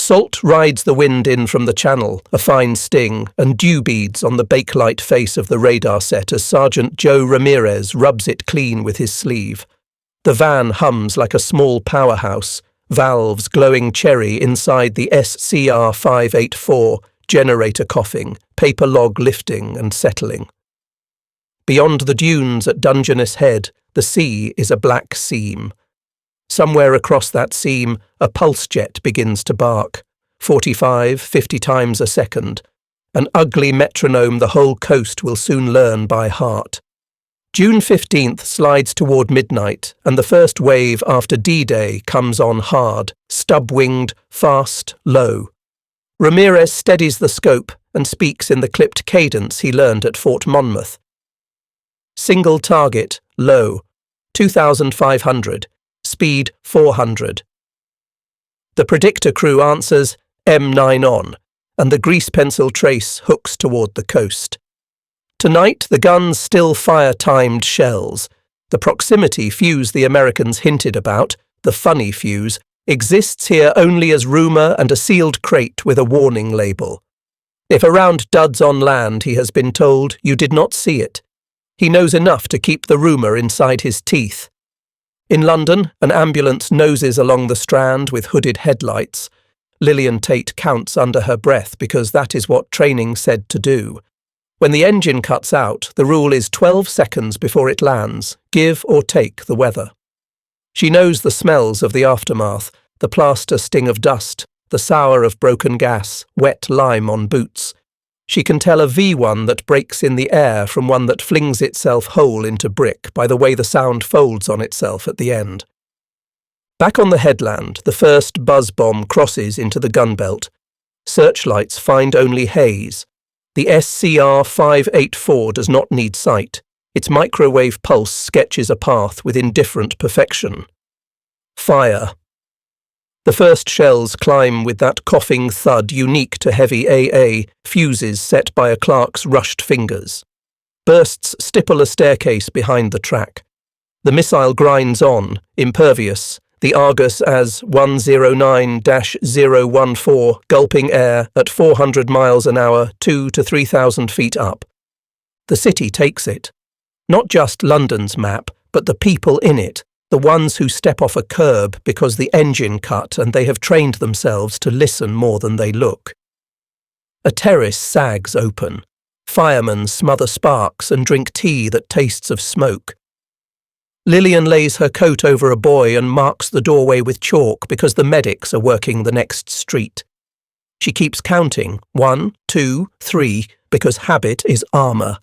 Salt rides the wind in from the channel, a fine sting, and dew beads on the bakelite face of the radar set as Sergeant Joe Ramirez rubs it clean with his sleeve. The van hums like a small powerhouse, valves glowing cherry inside the SCR 584, generator coughing, paper log lifting and settling. Beyond the dunes at Dungeness Head, the sea is a black seam. Somewhere across that seam, a pulse jet begins to bark, 45, 50 times a second, an ugly metronome the whole coast will soon learn by heart. June 15th slides toward midnight, and the first wave after D-Day comes on hard, stub-winged, fast, low. Ramirez steadies the scope and speaks in the clipped cadence he learned at Fort Monmouth. Single target, low, 2,500. Speed 400. The predictor crew answers M9 on, and the grease pencil trace hooks toward the coast. Tonight the guns still fire timed shells. The proximity fuse the Americans hinted about, the funny fuse, exists here only as rumour and a sealed crate with a warning label. If a round duds on land, he has been told, you did not see it. He knows enough to keep the rumour inside his teeth. In London, an ambulance noses along the Strand with hooded headlights. Lillian Tate counts under her breath because that is what training said to do. When the engine cuts out, the rule is 12 seconds before it lands, give or take the weather. She knows the smells of the aftermath, the plaster sting of dust, the sour of broken gas, wet lime on boots. She can tell a V-1 that breaks in the air from one that flings itself whole into brick by the way the sound folds on itself at the end. Back on the headland, the first buzz bomb crosses into the gunbelt. Searchlights find only haze. The SCR 584 does not need sight. Its microwave pulse sketches a path with indifferent perfection. Fire. The first shells climb with that coughing thud unique to heavy AA, fuses set by a clerk's rushed fingers. Bursts stipple a staircase behind the track. The missile grinds on, impervious, the Argus as 109-014, gulping air at 400 miles an hour, 2 to 3,000 feet up. The city takes it. Not just London's map, but the people in it. The ones who step off a curb because the engine cut and they have trained themselves to listen more than they look. A terrace sags open. Firemen smother sparks and drink tea that tastes of smoke. Lillian lays her coat over a boy and marks the doorway with chalk because the medics are working the next street. She keeps counting, 1, 2, 3, because habit is armour.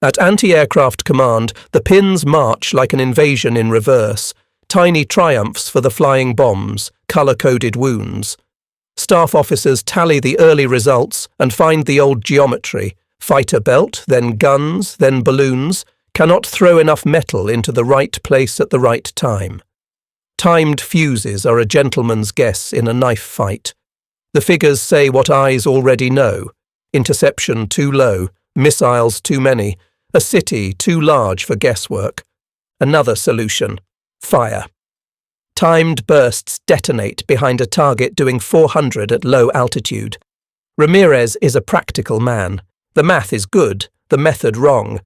At Anti-Aircraft Command, the pins march like an invasion in reverse, tiny triumphs for the flying bombs, colour-coded wounds. Staff officers tally the early results and find the old geometry, fighter belt, then guns, then balloons, cannot throw enough metal into the right place at the right time. Timed fuses are a gentleman's guess in a knife fight. The figures say what eyes already know. Interception too low, missiles too many, a city too large for guesswork. Another solution: fire. Timed bursts detonate behind a target doing 400 at low altitude. Ramirez is a practical man. The math is good, the method wrong.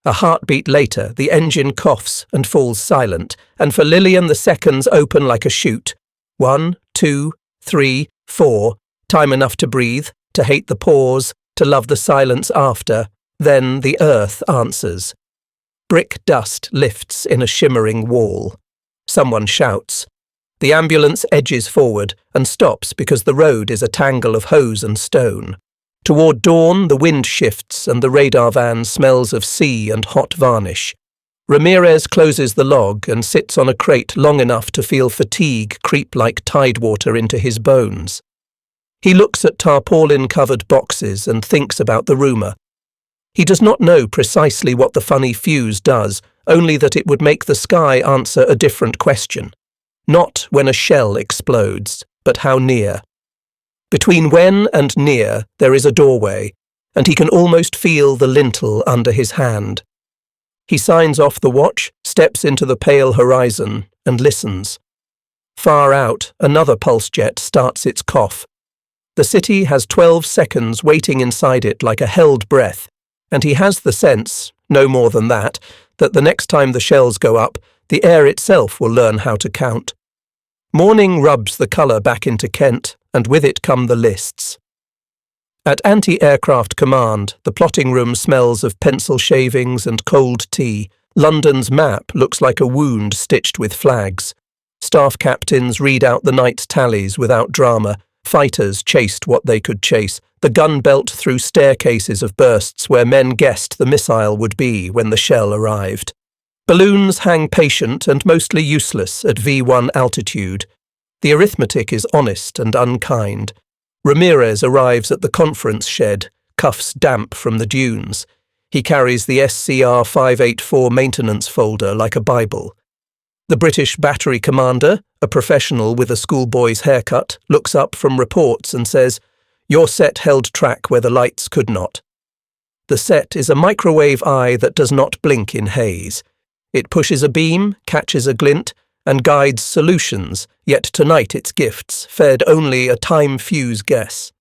A heartbeat later, the engine coughs and falls silent, and for Lillian the seconds open like a chute. 1, 2, 3, 4, time enough to breathe, to hate the pause, to love the silence after. Then the earth answers. Brick dust lifts in a shimmering wall. Someone shouts. The ambulance edges forward and stops because the road is a tangle of hose and stone. Toward dawn, the wind shifts and the radar van smells of sea and hot varnish. Ramirez closes the log and sits on a crate long enough to feel fatigue creep like tidewater into his bones. He looks at tarpaulin-covered boxes and thinks about the rumour. He does not know precisely what the funny fuse does, only that it would make the sky answer a different question. Not when a shell explodes, but how near. Between when and near there is a doorway, and he can almost feel the lintel under his hand. He signs off the watch, steps into the pale horizon, and listens. Far out, another pulse jet starts its cough, The city has 12 seconds waiting inside it like a held breath, and he has the sense, no more than that the next time the shells go up, the air itself will learn how to count. Morning rubs the colour back into Kent, and with it come the lists. At Anti-Aircraft Command, the plotting room smells of pencil shavings and cold tea. London's map looks like a wound stitched with flags. Staff captains read out the night's tallies without drama. Fighters chased what they could chase. The gun belt through staircases of bursts where men guessed the missile would be when the shell arrived. Balloons hang patient and mostly useless at V-1 altitude. The arithmetic is honest and unkind. Ramirez arrives at the conference shed, cuffs damp from the dunes. He carries the SCR 584 maintenance folder like a Bible. The British battery commander, a professional with a schoolboy's haircut, looks up from reports and says, "Your set held track where the lights could not." The set is a microwave eye that does not blink in haze. It pushes a beam, catches a glint, and guides solutions, yet tonight its gifts fed only a time-fuse guess.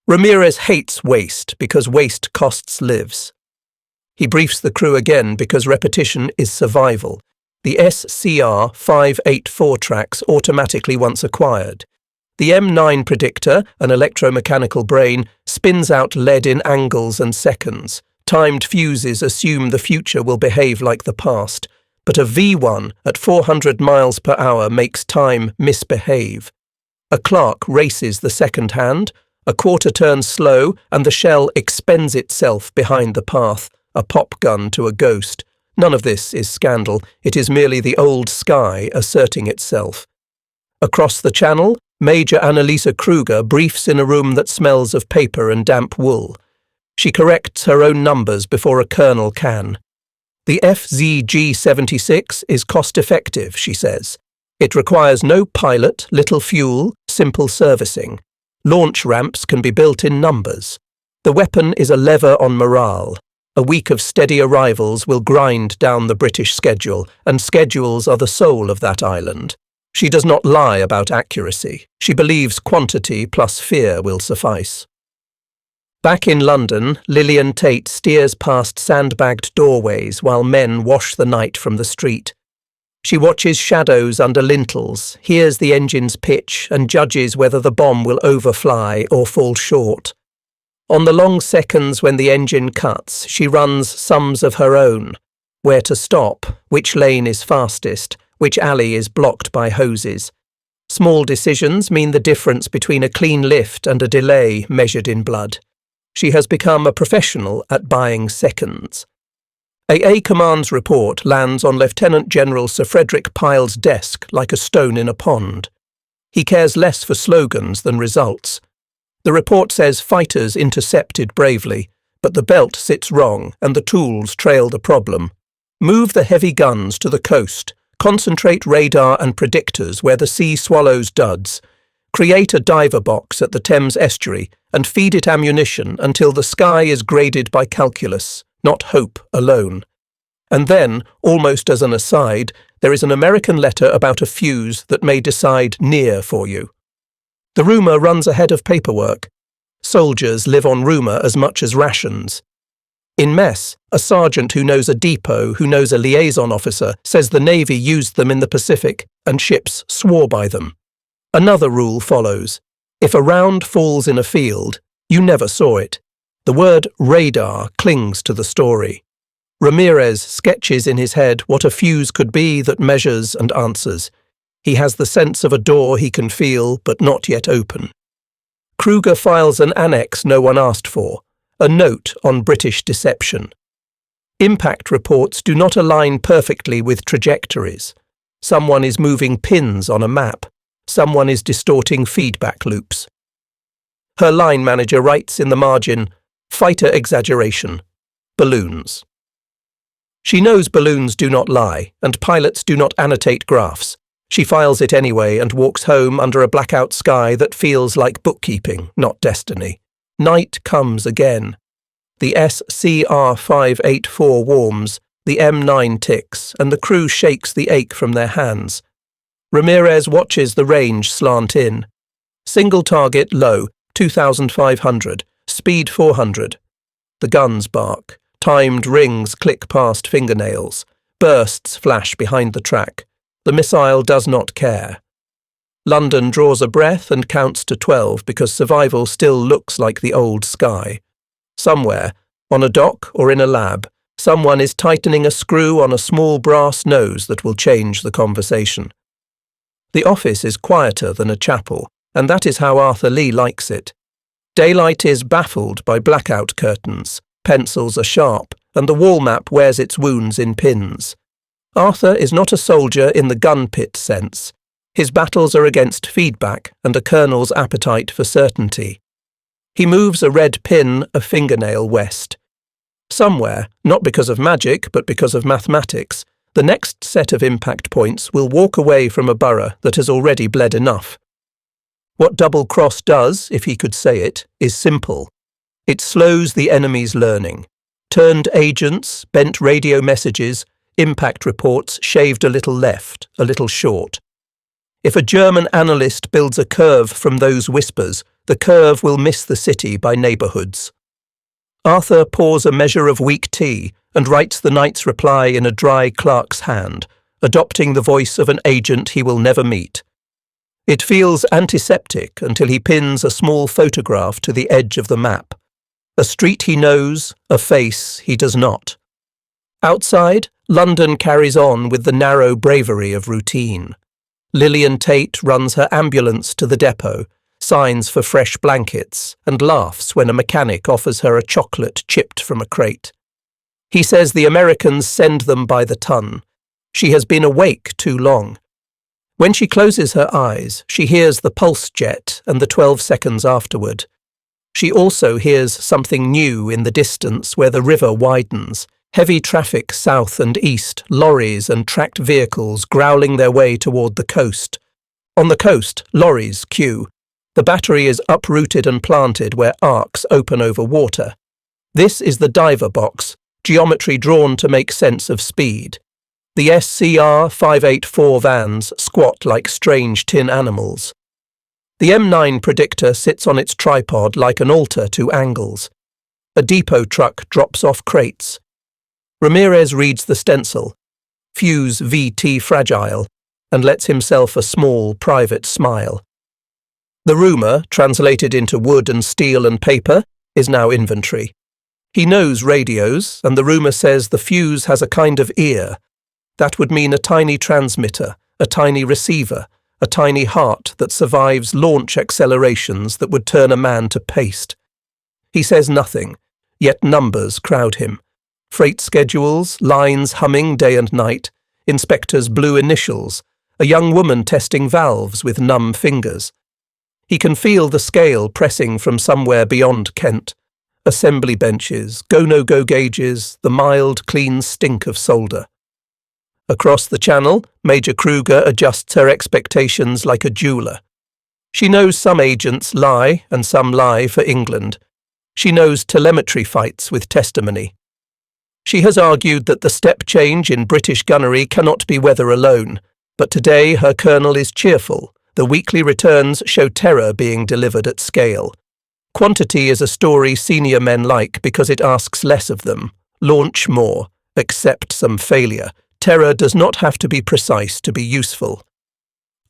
Ramirez hates waste because waste costs lives. He briefs the crew again because repetition is survival. The SCR 584 tracks automatically once acquired. The M9 predictor, an electromechanical brain, spins out lead in angles and seconds. Timed fuses assume the future will behave like the past. But a V-1 at 400 miles per hour makes time misbehave. A clock races the second hand, a quarter turns slow, and the shell expends itself behind the path, a pop gun to a ghost. None of this is scandal, it is merely the old sky asserting itself. Across the channel, Major Annalisa Kruger briefs in a room that smells of paper and damp wool. She corrects her own numbers before a colonel can. The FZG-76 is cost-effective, she says. It requires no pilot, little fuel, simple servicing. Launch ramps can be built in numbers. The weapon is a lever on morale. A week of steady arrivals will grind down the British schedule, and schedules are the soul of that island. She does not lie about accuracy. She believes quantity plus fear will suffice. Back in London, Lillian Tate steers past sandbagged doorways while men wash the night from the street. She watches shadows under lintels, hears the engines pitch, and judges whether the bomb will overfly or fall short. On the long seconds when the engine cuts, she runs sums of her own. Where to stop, which lane is fastest, which alley is blocked by hoses. Small decisions mean the difference between a clean lift and a delay measured in blood. She has become a professional at buying seconds. AA Command's report lands on Lieutenant General Sir Frederick Pyle's desk like a stone in a pond. He cares less for slogans than results. The report says fighters intercepted bravely, but the belt sits wrong and the tools trailed a problem. Move the heavy guns to the coast, concentrate radar and predictors where the sea swallows duds. Create a diver box at the Thames estuary and feed it ammunition until the sky is graded by calculus, not hope alone. And then, almost as an aside, there is an American letter about a fuse that may decide near for you. The rumour runs ahead of paperwork. Soldiers live on rumour as much as rations. In mess, a sergeant who knows a depot, who knows a liaison officer, says the Navy used them in the Pacific, and ships swore by them. Another rule follows. If a round falls in a field, you never saw it. The word radar clings to the story. Ramirez sketches in his head what a fuse could be that measures and answers. He has the sense of a door he can feel but not yet open. Kruger files an annex no one asked for, a note on British deception. Impact reports do not align perfectly with trajectories. Someone is moving pins on a map. Someone is distorting feedback loops. Her line manager writes in the margin, "Fighter exaggeration. Balloons." She knows balloons do not lie, and pilots do not annotate graphs. She files it anyway and walks home under a blackout sky that feels like bookkeeping, not destiny. Night comes again. The SCR 584 warms, the M9 ticks, and the crew shakes the ache from their hands. Ramirez watches the range slant in. Single target low, 2,500. Speed 400. The guns bark. Timed rings click past fingernails. Bursts flash behind the track. The missile does not care. London draws a breath and counts to 12 because survival still looks like the old sky. Somewhere, on a dock or in a lab, someone is tightening a screw on a small brass nose that will change the conversation. The office is quieter than a chapel, and that is how Arthur Lee likes it. Daylight is baffled by blackout curtains, pencils are sharp, and the wall map wears its wounds in pins. Arthur is not a soldier in the gun pit sense. His battles are against feedback and a colonel's appetite for certainty. He moves a red pin a fingernail west. Somewhere, not because of magic but because of mathematics, the next set of impact points will walk away from a borough that has already bled enough. What Double Cross does, if he could say it, is simple. It slows the enemy's learning. Turned agents, bent radio messages, impact reports shaved a little left, a little short. If a German analyst builds a curve from those whispers, the curve will miss the city by neighbourhoods. Arthur pours a measure of weak tea and writes the night's reply in a dry clerk's hand, adopting the voice of an agent he will never meet. It feels antiseptic until he pins a small photograph to the edge of the map. A street he knows, a face he does not. Outside, London carries on with the narrow bravery of routine. Lillian Tate runs her ambulance to the depot, signs for fresh blankets, and laughs when a mechanic offers her a chocolate chipped from a crate. He says the Americans send them by the ton. She has been awake too long. When she closes her eyes, she hears the pulse jet and the 12 seconds afterward. She also hears something new in the distance where the river widens. Heavy traffic south and east, lorries and tracked vehicles growling their way toward the coast. On the coast, lorries queue. The battery is uprooted and planted where arcs open over water. This is the diver box, geometry drawn to make sense of speed. The SCR 584 vans squat like strange tin animals. The M9 predictor sits on its tripod like an altar to angles. A depot truck drops off crates. Ramirez reads the stencil, Fuse VT fragile, and lets himself a small, private smile. The rumour, translated into wood and steel and paper, is now inventory. He knows radios, and the rumour says the fuse has a kind of ear. That would mean a tiny transmitter, a tiny receiver, a tiny heart that survives launch accelerations that would turn a man to paste. He says nothing, yet numbers crowd him. Freight schedules, lines humming day and night, inspectors' blue initials, a young woman testing valves with numb fingers. He can feel the scale pressing from somewhere beyond Kent. Assembly benches, go-no-go gauges, the mild, clean stink of solder. Across the channel, Major Kruger adjusts her expectations like a jeweller. She knows some agents lie and some lie for England. She knows telemetry fights with testimony. She has argued that the step change in British gunnery cannot be weather alone, but today her colonel is cheerful. The weekly returns show terror being delivered at scale. Quantity is a story senior men like because it asks less of them. Launch more. Accept some failure. Terror does not have to be precise to be useful.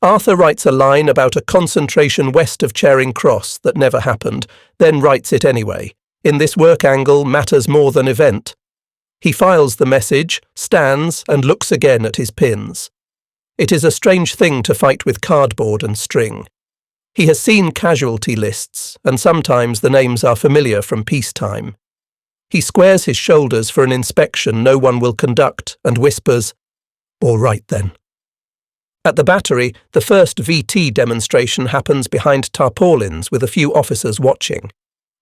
Arthur writes a line about a concentration west of Charing Cross that never happened, then writes it anyway. In this work angle matters more than event. He files the message, stands, and looks again at his pins. It is a strange thing to fight with cardboard and string. He has seen casualty lists, and sometimes the names are familiar from peacetime. He squares his shoulders for an inspection no one will conduct and whispers, "All right then." At the battery, the first VT demonstration happens behind tarpaulins with a few officers watching.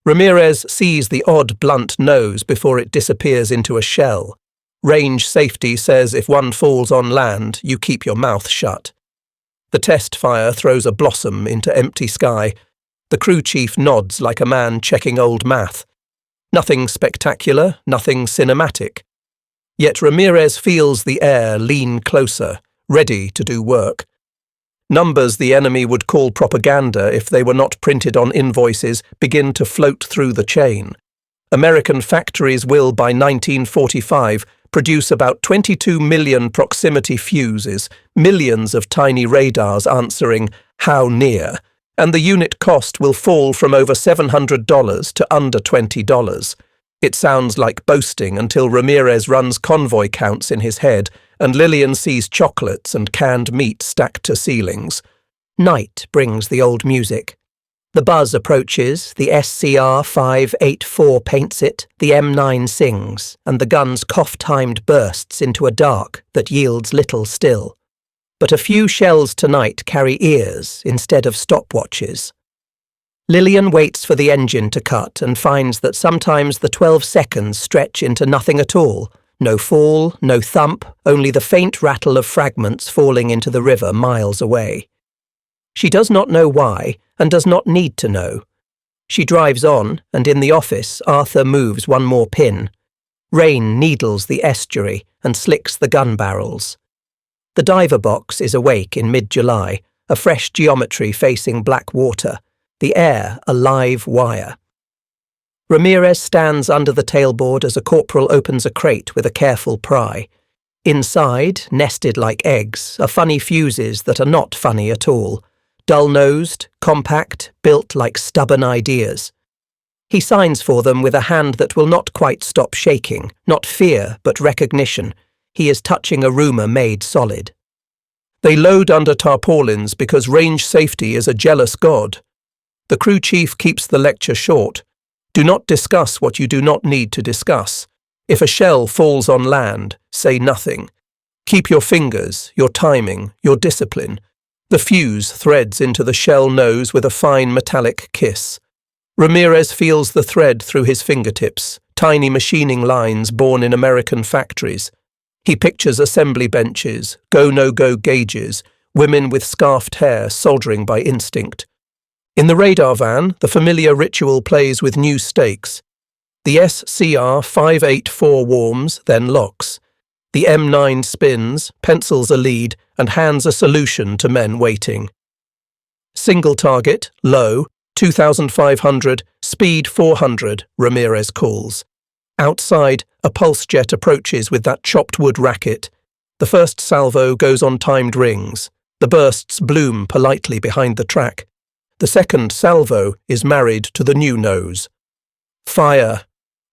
Ramirez sees the odd blunt nose before it disappears into a shell. Range safety says if one falls on land, you keep your mouth shut. The test fire throws a blossom into empty sky. The crew chief nods like a man checking old math. Nothing spectacular, nothing cinematic. Yet Ramirez feels the air lean closer, ready to do work. Numbers the enemy would call propaganda if they were not printed on invoices begin to float through the chain. American factories will, by 1945, produce about 22 million proximity fuses, millions of tiny radars answering, "How near?" and the unit cost will fall from over $700 to under $20. It sounds like boasting until Ramirez runs convoy counts in his head and Lillian sees chocolates and canned meat stacked to ceilings. Night brings the old music. The buzz approaches, the SCR 584 paints it, the M9 sings, and the gun's cough-timed bursts into a dark that yields little still. But a few shells tonight carry ears instead of stopwatches. Lillian waits for the engine to cut and finds that sometimes the 12 seconds stretch into nothing at all. No fall, no thump, only the faint rattle of fragments falling into the river miles away. She does not know why, and does not need to know. She drives on, and in the office Arthur moves one more pin. Rain needles the estuary and slicks the gun barrels. The diver box is awake in mid-July, a fresh geometry facing black water, the air a live wire. Ramirez stands under the tailboard as a corporal opens a crate with a careful pry. Inside, nested like eggs, are funny fuses that are not funny at all. Dull-nosed, compact, built like stubborn ideas. He signs for them with a hand that will not quite stop shaking, not fear, but recognition. He is touching a rumour made solid. They load under tarpaulins because range safety is a jealous god. The crew chief keeps the lecture short. Do not discuss what you do not need to discuss. If a shell falls on land, say nothing. Keep your fingers, your timing, your discipline. The fuse threads into the shell nose with a fine metallic kiss. Ramirez feels the thread through his fingertips, tiny machining lines born in American factories. He pictures assembly benches, go-no-go gauges, women with scarfed hair soldering by instinct. In the radar van, the familiar ritual plays with new stakes. The SCR 584 warms, then locks. The M9 spins, pencils a lead, and hands a solution to men waiting. Single target, low, 2,500, speed 400, Ramirez calls. Outside, a pulse jet approaches with that chopped wood racket. The first salvo goes on timed rings. The bursts bloom politely behind the track. The second salvo is married to the new nose. Fire.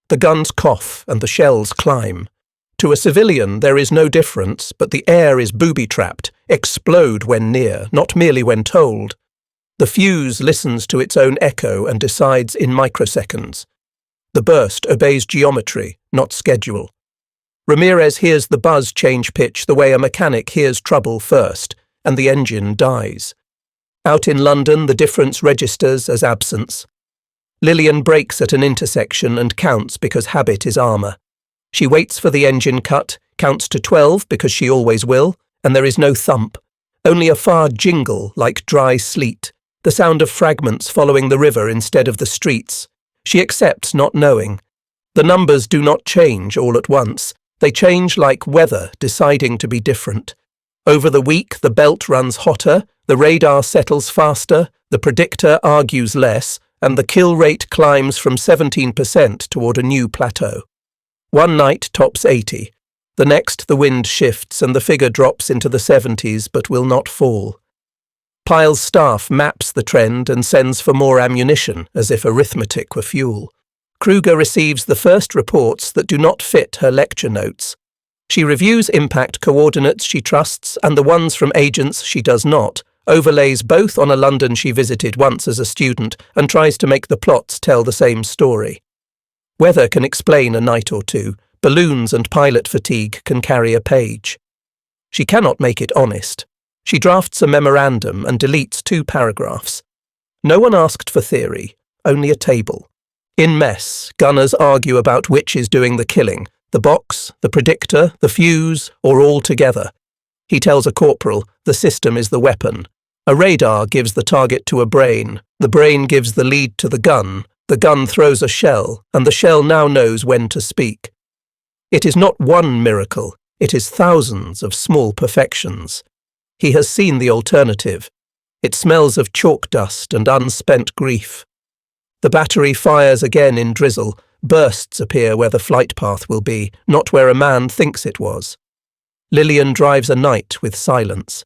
The guns cough and the shells climb. To a civilian there is no difference, but the air is booby-trapped, explode when near, not merely when told. The fuse listens to its own echo and decides in microseconds. The burst obeys geometry, not schedule. Ramirez hears the buzz change pitch the way a mechanic hears trouble first, and the engine dies. Out in London, the difference registers as absence. Lillian brakes at an intersection and counts because habit is armour. She waits for the engine cut, counts to 12 because she always will, and there is no thump. Only a far jingle like dry sleet, the sound of fragments following the river instead of the streets. She accepts not knowing. The numbers do not change all at once. They change like weather deciding to be different. Over the week, the belt runs hotter, the radar settles faster, the predictor argues less, and the kill rate climbs from 17% toward a new plateau. One night tops 80. The next, the wind shifts and the figure drops into the 70s but will not fall. Pyle's staff maps the trend and sends for more ammunition, as if arithmetic were fuel. Kruger receives the first reports that do not fit her lecture notes. She reviews impact coordinates she trusts and the ones from agents she does not, overlays both on a London she visited once as a student, and tries to make the plots tell the same story. Weather can explain a night or two. Balloons and pilot fatigue can carry a page. She cannot make it honest. She drafts a memorandum and deletes 2 paragraphs. No one asked for theory, only a table. In mess, gunners argue about which is doing the killing, the box, the predictor, the fuse, or all together. He tells a corporal the system is the weapon. A radar gives the target to a brain, the brain gives the lead to the gun throws a shell, and the shell now knows when to speak. It is not one miracle, it is thousands of small perfections. He has seen the alternative. It smells of chalk dust and unspent grief. The battery fires again in drizzle. Bursts appear where the flight path will be, not where a man thinks it was. Lillian drives a night with silence.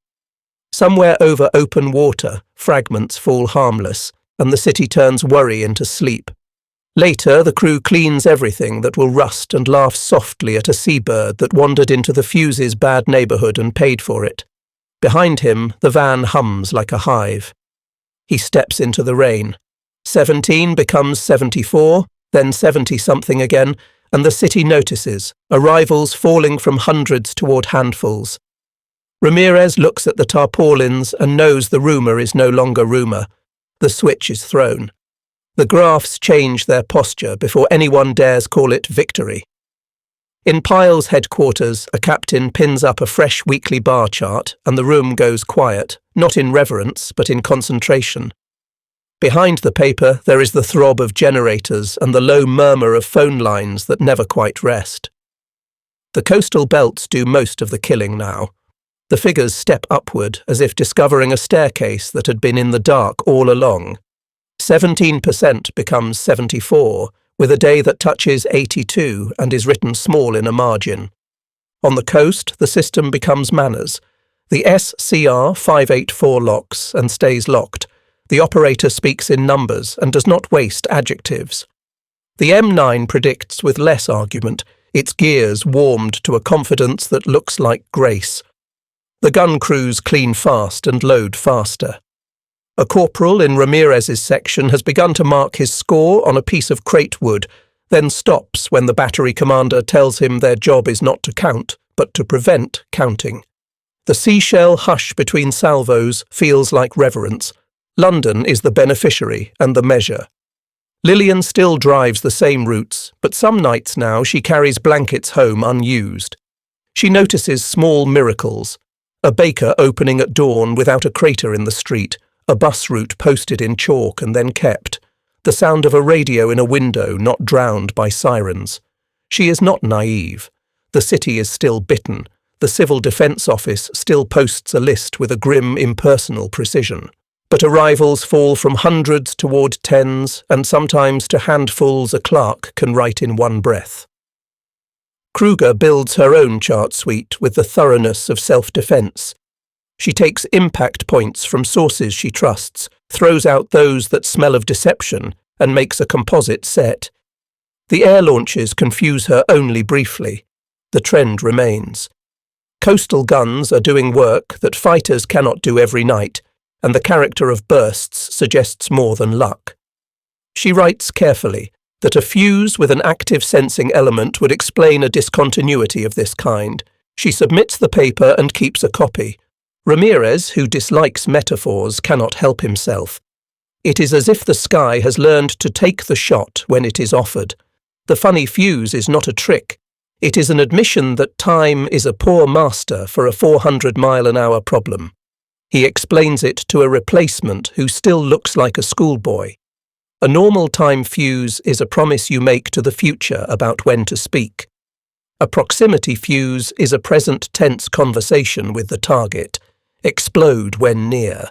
Somewhere over open water, fragments fall harmless, and the city turns worry into sleep. Later, the crew cleans everything that will rust and laughs softly at a seabird that wandered into the Fuzes' bad neighbourhood and paid for it. Behind him, the van hums like a hive. He steps into the rain. 17 becomes 74, then 70-something again, and the city notices, arrivals falling from hundreds toward handfuls. Ramirez looks at the tarpaulins and knows the rumour is no longer rumour. The switch is thrown. The graphs change their posture before anyone dares call it victory. In Pyle's headquarters, a captain pins up a fresh weekly bar chart, and the room goes quiet, not in reverence, but in concentration. Behind the paper, there is the throb of generators and the low murmur of phone lines that never quite rest. The coastal belts do most of the killing now. The figures step upward as if discovering a staircase that had been in the dark all along. 17% becomes 74, with a day that touches 82 and is written small in a margin. On the coast, the system becomes manners. The SCR 584 locks and stays locked. The operator speaks in numbers and does not waste adjectives. The M9 predicts with less argument, its gears warmed to a confidence that looks like grace. The gun crews clean fast and load faster. A corporal in Ramirez's section has begun to mark his score on a piece of crate wood, then stops when the battery commander tells him their job is not to count, but to prevent counting. The seashell hush between salvos feels like reverence. London is the beneficiary and the measure. Lillian still drives the same routes, but some nights now she carries blankets home unused. She notices small miracles. A baker opening at dawn without a crater in the street, a bus route posted in chalk and then kept, the sound of a radio in a window not drowned by sirens. She is not naive. The city is still bitten. The Civil Defence Office still posts a list with a grim, impersonal precision. But arrivals fall from hundreds toward tens, and sometimes to handfuls a clerk can write in one breath. Kruger builds her own chart suite with the thoroughness of self-defence. She takes impact points from sources she trusts, throws out those that smell of deception, and makes a composite set. The air launches confuse her only briefly. The trend remains. Coastal guns are doing work that fighters cannot do every night, and the character of bursts suggests more than luck. She writes carefully that a fuse with an active sensing element would explain a discontinuity of this kind. She submits the paper and keeps a copy. Ramirez, who dislikes metaphors, cannot help himself. It is as if the sky has learned to take the shot when it is offered. The funny fuse is not a trick. It is an admission that time is a poor master for a 400-mile-an-hour problem. He explains it to a replacement who still looks like a schoolboy. A normal time fuse is a promise you make to the future about when to speak. A proximity fuse is a present tense conversation with the target. Explode when near.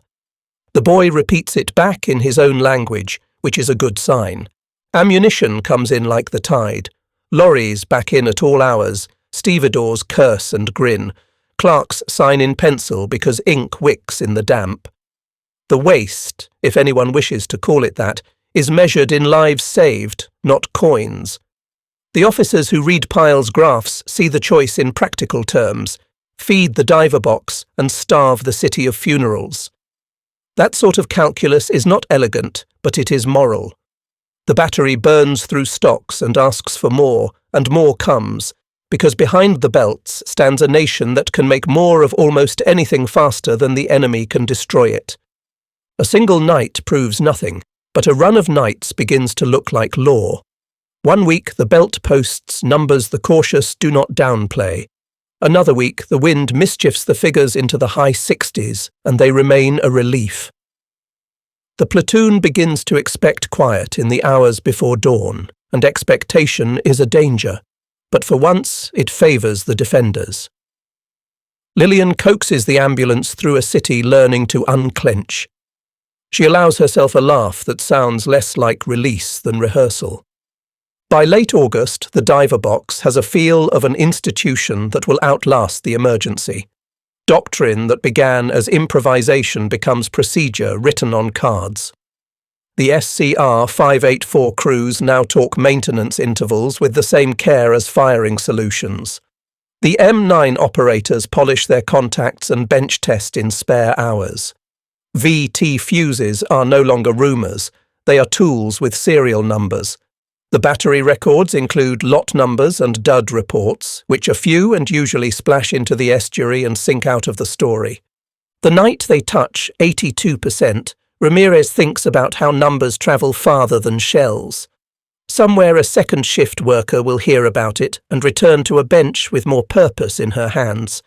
The boy repeats it back in his own language, which is a good sign. Ammunition comes in like the tide. Lorries back in at all hours. Stevedores curse and grin. Clerks sign in pencil because ink wicks in the damp. The waste, if anyone wishes to call it that, is measured in lives saved, not coins. The officers who read Pyle's graphs see the choice in practical terms: feed the diver box and starve the city of funerals. That sort of calculus is not elegant, but it is moral. The battery burns through stocks and asks for more, and more comes, because behind the belts stands a nation that can make more of almost anything faster than the enemy can destroy it. A single night proves nothing, but a run of nights begins to look like law. 1 week the belt posts numbers the cautious do not downplay. Another week the wind mischiefs the figures into the high 60s, and they remain a relief. The platoon begins to expect quiet in the hours before dawn, and expectation is a danger, but for once it favours the defenders. Lillian coaxes the ambulance through a city learning to unclench. She allows herself a laugh that sounds less like release than rehearsal. By late August, the diver box has a feel of an institution that will outlast the emergency. Doctrine that began as improvisation becomes procedure written on cards. The SCR 584 crews now talk maintenance intervals with the same care as firing solutions. The M9 operators polish their contacts and bench test in spare hours. VT fuses are no longer rumours, they are tools with serial numbers. The battery records include lot numbers and dud reports, which are few and usually splash into the estuary and sink out of the story. The night they touch 82%, Ramirez thinks about how numbers travel farther than shells. Somewhere a second shift worker will hear about it and return to a bench with more purpose in her hands.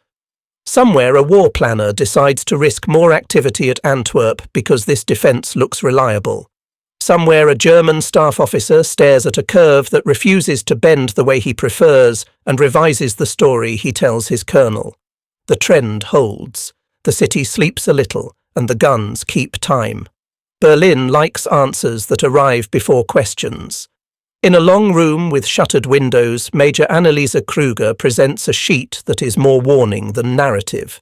Somewhere a war planner decides to risk more activity at Antwerp because this defence looks reliable. Somewhere a German staff officer stares at a curve that refuses to bend the way he prefers and revises the story he tells his colonel. The trend holds. The city sleeps a little, and the guns keep time. Berlin likes answers that arrive before questions. In a long room with shuttered windows, Major Anneliese Kruger presents a sheet that is more warning than narrative.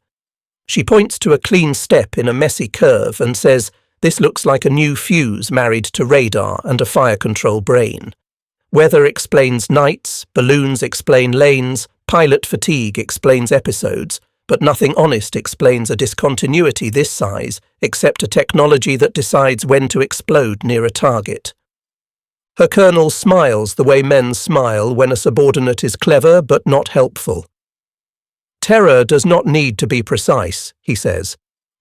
She points to a clean step in a messy curve and says, "This looks like a new fuse married to radar and a fire control brain. Weather explains nights, balloons explain lanes, pilot fatigue explains episodes, but nothing honest explains a discontinuity this size, except a technology that decides when to explode near a target." Her colonel smiles the way men smile when a subordinate is clever but not helpful. "Terror does not need to be precise," he says.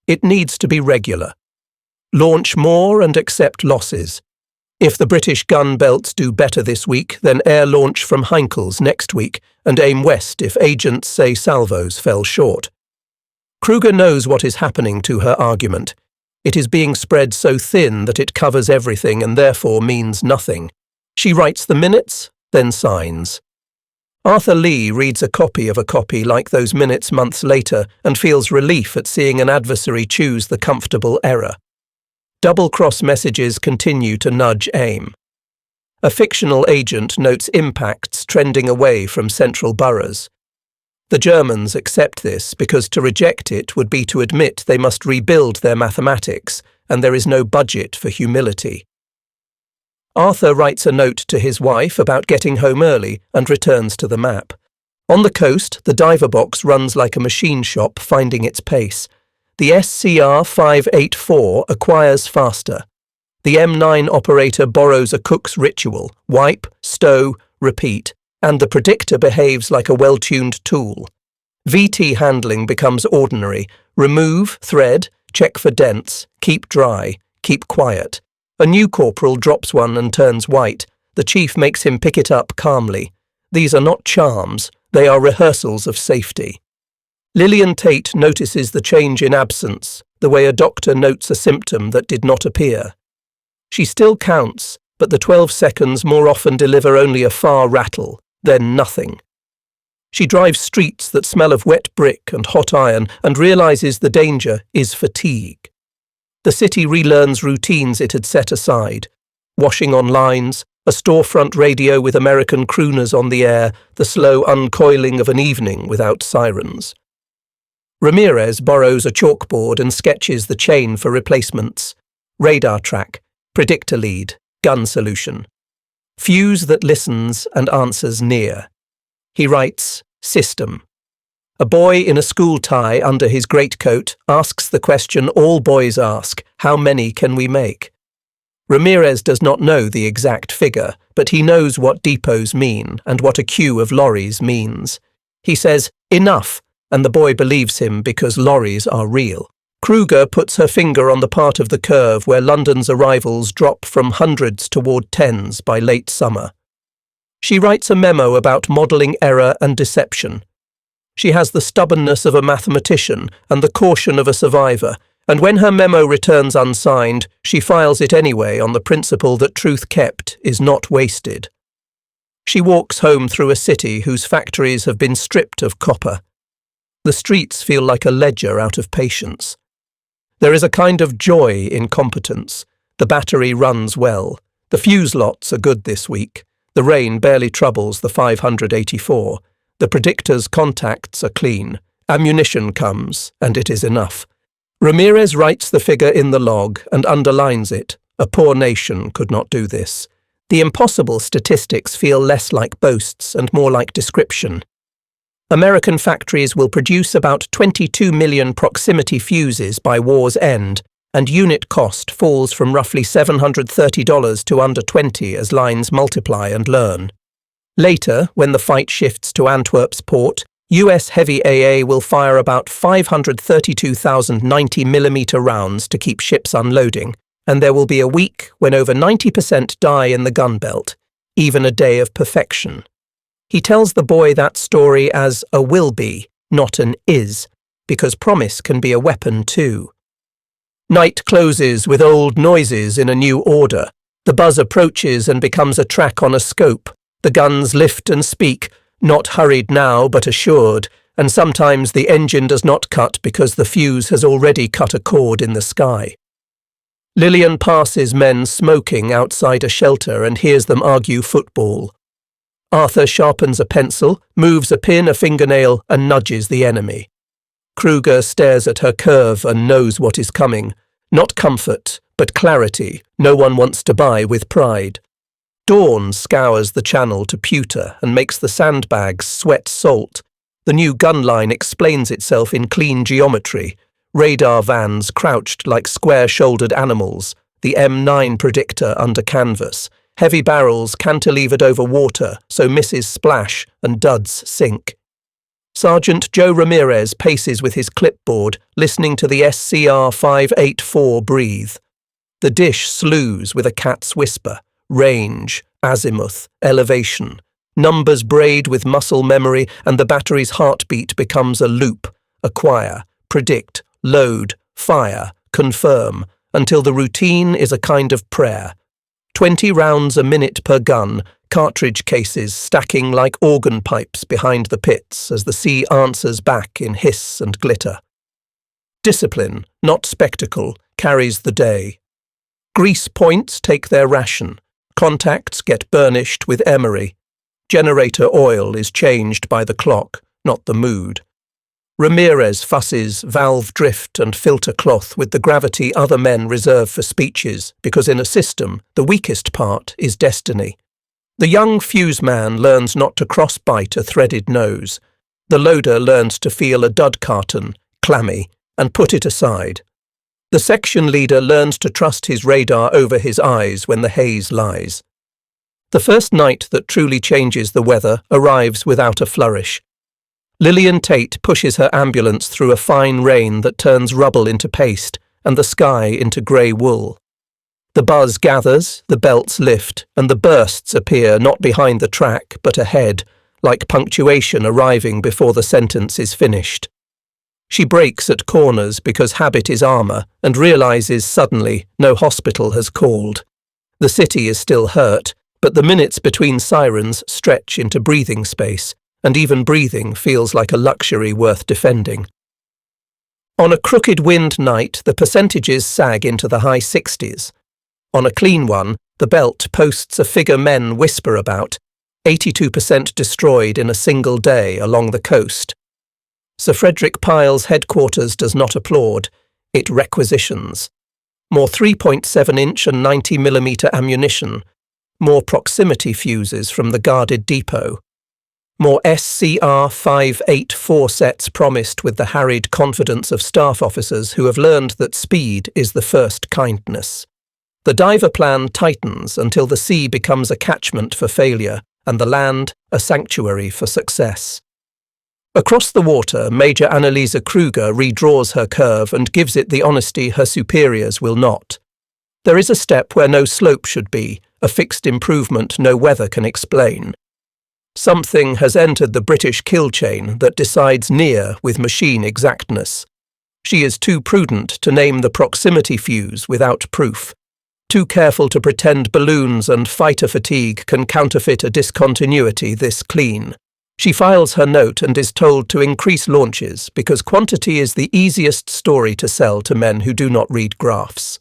"It needs to be regular. Launch more and accept losses. If the British gun belts do better this week, then air launch from Heinkel's next week and aim west if agents say salvos fell short." Kruger knows what is happening to her argument. It is being spread so thin that it covers everything and therefore means nothing. She writes the minutes, then signs. Arthur Lee reads a copy like those minutes months later and feels relief at seeing an adversary choose the comfortable error. Double-cross messages continue to nudge aim. A fictional agent notes impacts trending away from central boroughs. The Germans accept this because to reject it would be to admit they must rebuild their mathematics, and there is no budget for humility. Arthur writes a note to his wife about getting home early and returns to the map. On the coast, the diver box runs like a machine shop finding its pace. The SCR 584 acquires faster. The M9 operator borrows a cook's ritual: wipe, stow, repeat, and the predictor behaves like a well-tuned tool. VT handling becomes ordinary. Remove, thread, check for dents, keep dry, keep quiet. A new corporal drops one and turns white. The chief makes him pick it up calmly. These are not charms, they are rehearsals of safety. Lillian Tate notices the change in absence, the way a doctor notes a symptom that did not appear. She still counts, but the 12 seconds more often deliver only a far rattle, then nothing. She drives streets that smell of wet brick and hot iron and realizes the danger is fatigue. The city relearns routines it had set aside. Washing on lines, a storefront radio with American crooners on the air, the slow uncoiling of an evening without sirens. Ramirez borrows a chalkboard and sketches the chain for replacements. Radar track, predictor lead, gun solution. Fuse that listens and answers near. He writes, system. A boy in a school tie under his greatcoat asks the question all boys ask, how many can we make? Ramirez does not know the exact figure, but he knows what depots mean and what a queue of lorries means. He says, enough, and the boy believes him because lorries are real. Kruger puts her finger on the part of the curve where London's arrivals drop from hundreds toward tens by late summer. She writes a memo about modelling error and deception. She has the stubbornness of a mathematician and the caution of a survivor, and when her memo returns unsigned, she files it anyway on the principle that truth kept is not wasted. She walks home through a city whose factories have been stripped of copper. The streets feel like a ledger out of patience. There is a kind of joy in competence. The battery runs well. The fuse lots are good this week. The rain barely troubles the 584. The predictor's contacts are clean. Ammunition comes, and it is enough. Ramirez writes the figure in the log and underlines it. A poor nation could not do this. The impossible statistics feel less like boasts and more like description. American factories will produce about 22 million proximity fuses by war's end, and unit cost falls from roughly $730 to under $20 as lines multiply and learn. Later, when the fight shifts to Antwerp's port, US heavy AA will fire about 532,000 90mm rounds to keep ships unloading, and there will be a week when over 90% die in the gun belt, even a day of perfection. He tells the boy that story as a will be, not an is, because promise can be a weapon too. Night closes with old noises in a new order. The buzz approaches and becomes a track on a scope. The guns lift and speak, not hurried now but assured, and sometimes the engine does not cut because the fuse has already cut a cord in the sky. Lillian passes men smoking outside a shelter and hears them argue football. Arthur sharpens a pencil, moves a pin, a fingernail, and nudges the enemy. Kruger stares at her curve and knows what is coming. Not comfort, but clarity no one wants to buy with pride. Dawn scours the channel to pewter and makes the sandbags sweat salt. The new gun line explains itself in clean geometry. Radar vans crouched like square-shouldered animals, the M9 predictor under canvas. Heavy barrels cantilevered over water so misses splash and duds sink. Sergeant Joe Ramirez paces with his clipboard, listening to the SCR 584 breathe. The dish slews with a cat's whisper. Range, azimuth, elevation. Numbers braid with muscle memory, and the battery's heartbeat becomes a loop. Acquire, predict, load, fire, confirm, until the routine is a kind of prayer. 20 rounds a minute per gun, cartridge cases stacking like organ pipes behind the pits as the sea answers back in hiss and glitter. Discipline, not spectacle, carries the day. Grease points take their ration. Contacts get burnished with emery. Generator oil is changed by the clock, not the mood. Ramirez fusses valve drift and filter cloth with the gravity other men reserve for speeches, because in a system, the weakest part is destiny. The young fuse man learns not to cross-bite a threaded nose. The loader learns to feel a dud carton, clammy, and put it aside. The section leader learns to trust his radar over his eyes when the haze lies. The first night that truly changes the weather arrives without a flourish. Lillian Tate pushes her ambulance through a fine rain that turns rubble into paste and the sky into grey wool. The buzz gathers, the belts lift, and the bursts appear not behind the track but ahead, like punctuation arriving before the sentence is finished. She brakes at corners because habit is armour and realises suddenly no hospital has called. The city is still hurt, but the minutes between sirens stretch into breathing space, and even breathing feels like a luxury worth defending. On a crooked wind night, the percentages sag into the high 60s. On a clean one, the belt posts a figure men whisper about, 82% destroyed in a single day along the coast. Sir Frederick Pyle's headquarters does not applaud, it requisitions. More 3.7-inch and 90mm ammunition, more proximity fuses from the guarded depot. More SCR 584 sets promised with the harried confidence of staff officers who have learned that speed is the first kindness. The diver plan tightens until the sea becomes a catchment for failure and the land a sanctuary for success. Across the water, Major Annalisa Kruger redraws her curve and gives it the honesty her superiors will not. There is a step where no slope should be, a fixed improvement no weather can explain. Something has entered the British kill chain that decides near with machine exactness. She is too prudent to name the proximity fuse without proof. Too careful to pretend balloons and fighter fatigue can counterfeit a discontinuity this clean. She files her note and is told to increase launches because quantity is the easiest story to sell to men who do not read graphs.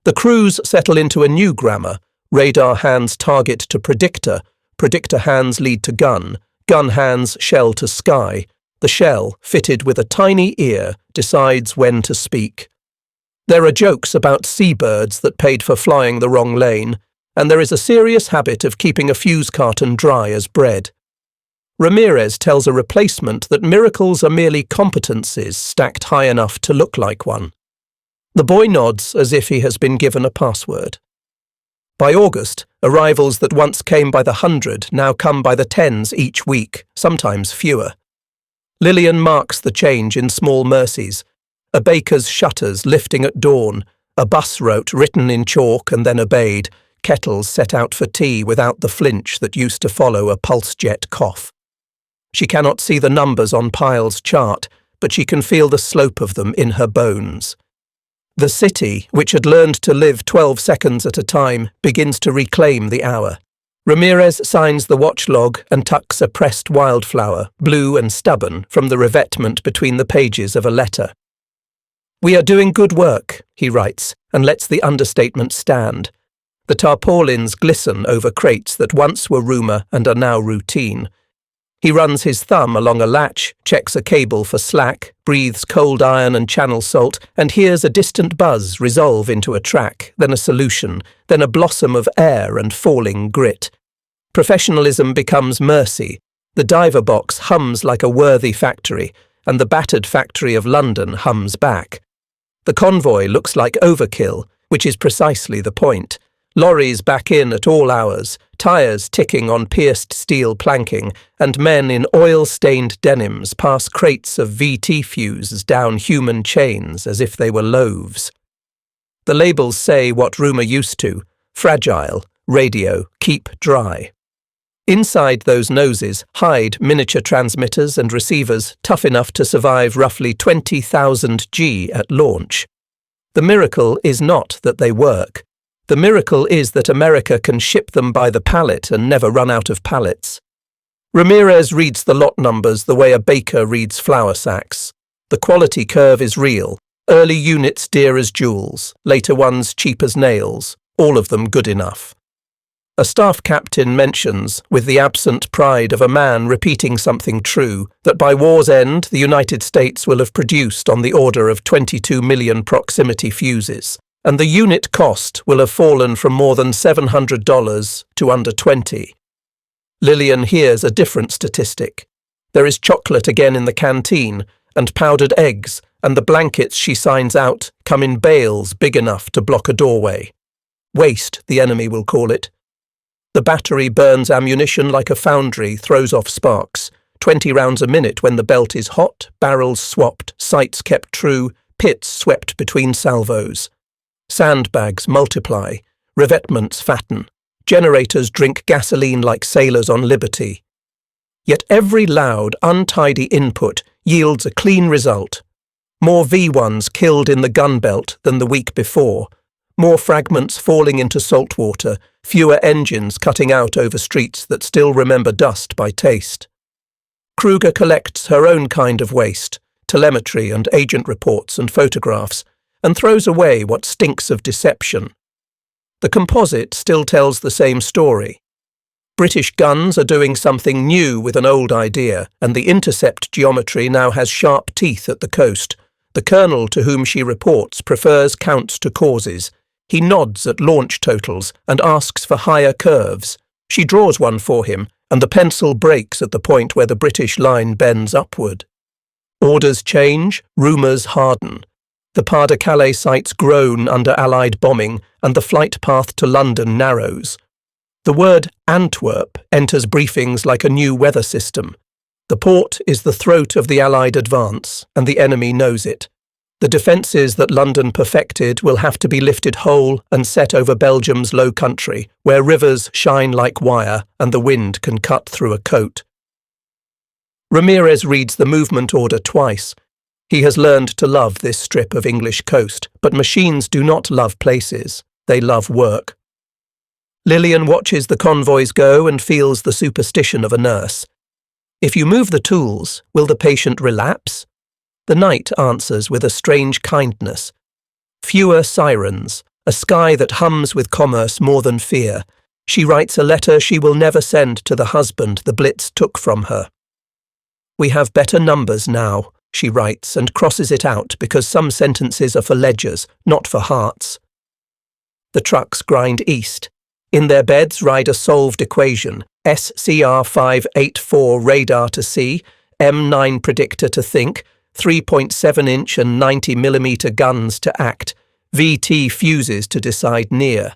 The crews settle into a new grammar. Radar hands target to predictor, predictor hands lead to gun, gun hands shell to sky. The shell, fitted with a tiny ear, decides when to speak. There are jokes about seabirds that paid for flying the wrong lane, and there is a serious habit of keeping a fuse carton dry as bread. Ramirez tells a replacement that miracles are merely competencies stacked high enough to look like one. The boy nods as if he has been given a password. By August, arrivals that once came by the 100 now come by the tens each week, sometimes fewer. Lillian marks the change in small mercies. A baker's shutters lifting at dawn, a bus route written in chalk and then obeyed, kettles set out for tea without the flinch that used to follow a pulse jet cough. She cannot see the numbers on Pyle's chart, but she can feel the slope of them in her bones. The city, which had learned to live 12 seconds at a time, begins to reclaim the hour. Ramirez signs the watch log and tucks a pressed wildflower, blue and stubborn, from the revetment between the pages of a letter. "We are doing good work," he writes, and lets the understatement stand. The tarpaulins glisten over crates that once were rumour and are now routine. He runs his thumb along a latch, checks a cable for slack, breathes cold iron and channel salt, and hears a distant buzz resolve into a track, then a solution, then a blossom of air and falling grit. Professionalism becomes mercy. The diver box hums like a worthy factory, and the battered factory of London hums back. The convoy looks like overkill, which is precisely the point. Lorries back in at all hours, tyres ticking on pierced steel planking, and men in oil-stained denims pass crates of VT fuses down human chains as if they were loaves. The labels say what rumour used to: fragile, radio, keep dry. Inside those noses hide miniature transmitters and receivers tough enough to survive roughly 20,000 G at launch. The miracle is not that they work. The miracle is that America can ship them by the pallet and never run out of pallets. Ramirez reads the lot numbers the way a baker reads flour sacks. The quality curve is real. Early units dear as jewels, later ones cheap as nails, all of them good enough. A staff captain mentions, with the absent pride of a man repeating something true, that by war's end the United States will have produced on the order of 22 million proximity fuses, and the unit cost will have fallen from more than $700 to under $20. Lillian hears a different statistic. There is chocolate again in the canteen, and powdered eggs, and the blankets she signs out come in bales big enough to block a doorway. Waste, the enemy will call it. The battery burns ammunition like a foundry, throws off sparks. 20 rounds a minute when the belt is hot, barrels swapped, sights kept true, pits swept between salvos. Sandbags multiply, revetments fatten, generators drink gasoline like sailors on liberty. Yet every loud, untidy input yields a clean result. More V-1s killed in the gun belt than the week before, more fragments falling into salt water, fewer engines cutting out over streets that still remember dust by taste. Kruger collects her own kind of waste, telemetry and agent reports and photographs, and throws away what stinks of deception. The composite still tells the same story. British guns are doing something new with an old idea, and the intercept geometry now has sharp teeth at the coast. The colonel to whom she reports prefers counts to causes. He nods at launch totals and asks for higher curves. She draws one for him, and the pencil breaks at the point where the British line bends upward. Orders change, rumours harden. The Pas-de-Calais sites groan under Allied bombing, and the flight path to London narrows. The word Antwerp enters briefings like a new weather system. The port is the throat of the Allied advance, and the enemy knows it. The defences that London perfected will have to be lifted whole and set over Belgium's low country, where rivers shine like wire and the wind can cut through a coat. Ramirez reads the movement order twice. He has learned to love this strip of English coast, but machines do not love places, they love work. Lillian watches the convoys go and feels the superstition of a nurse. If you move the tools, will the patient relapse? The night answers with a strange kindness. Fewer sirens, a sky that hums with commerce more than fear. She writes a letter she will never send to the husband the Blitz took from her. We have better numbers now, she writes, and crosses it out because some sentences are for ledgers, not for hearts. The trucks grind east. In their beds ride a solved equation: SCR 584 radar to see, M9 predictor to think, 3.7-inch and 90mm guns to act, VT fuses to decide near.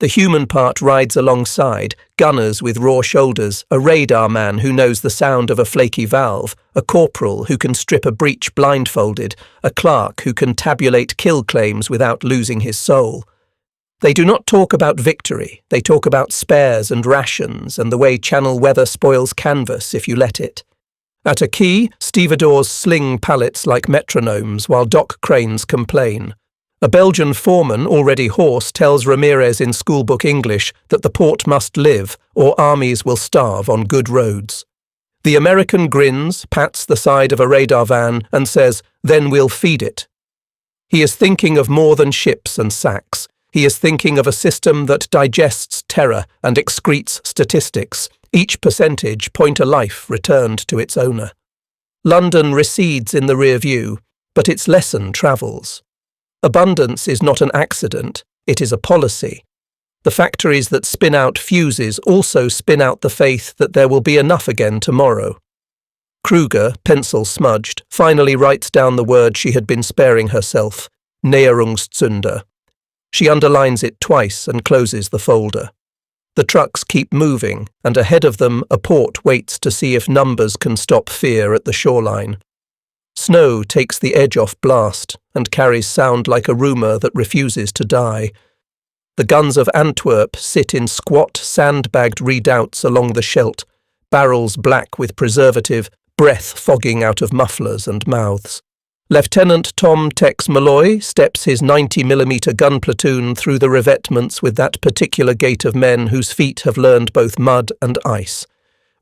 The human part rides alongside, gunners with raw shoulders, a radar man who knows the sound of a flaky valve, a corporal who can strip a breach blindfolded, a clerk who can tabulate kill claims without losing his soul. They do not talk about victory, they talk about spares and rations and the way Channel weather spoils canvas if you let it. At a quay, stevedores sling pallets like metronomes while dock cranes complain. A Belgian foreman, already hoarse, tells Ramirez in schoolbook English that the port must live or armies will starve on good roads. The American grins, pats the side of a radar van and says, "Then we'll feed it." He is thinking of more than ships and sacks. He is thinking of a system that digests terror and excretes statistics, each percentage point a life returned to its owner. London recedes in the rear view, but its lesson travels. Abundance is not an accident, it is a policy. The factories that spin out fuses also spin out the faith that there will be enough again tomorrow. Kruger, pencil smudged, finally writes down the word she had been sparing herself, Näherungszünder. She underlines it twice and closes the folder. The trucks keep moving, and ahead of them a port waits to see if numbers can stop fear at the shoreline. Snow takes the edge off blast and carries sound like a rumour that refuses to die. The guns of Antwerp sit in squat, sandbagged redoubts along the Scheldt, barrels black with preservative, breath fogging out of mufflers and mouths. Lieutenant Tom Tex Malloy steps his 90mm gun platoon through the revetments with that particular gait of men whose feet have learned both mud and ice.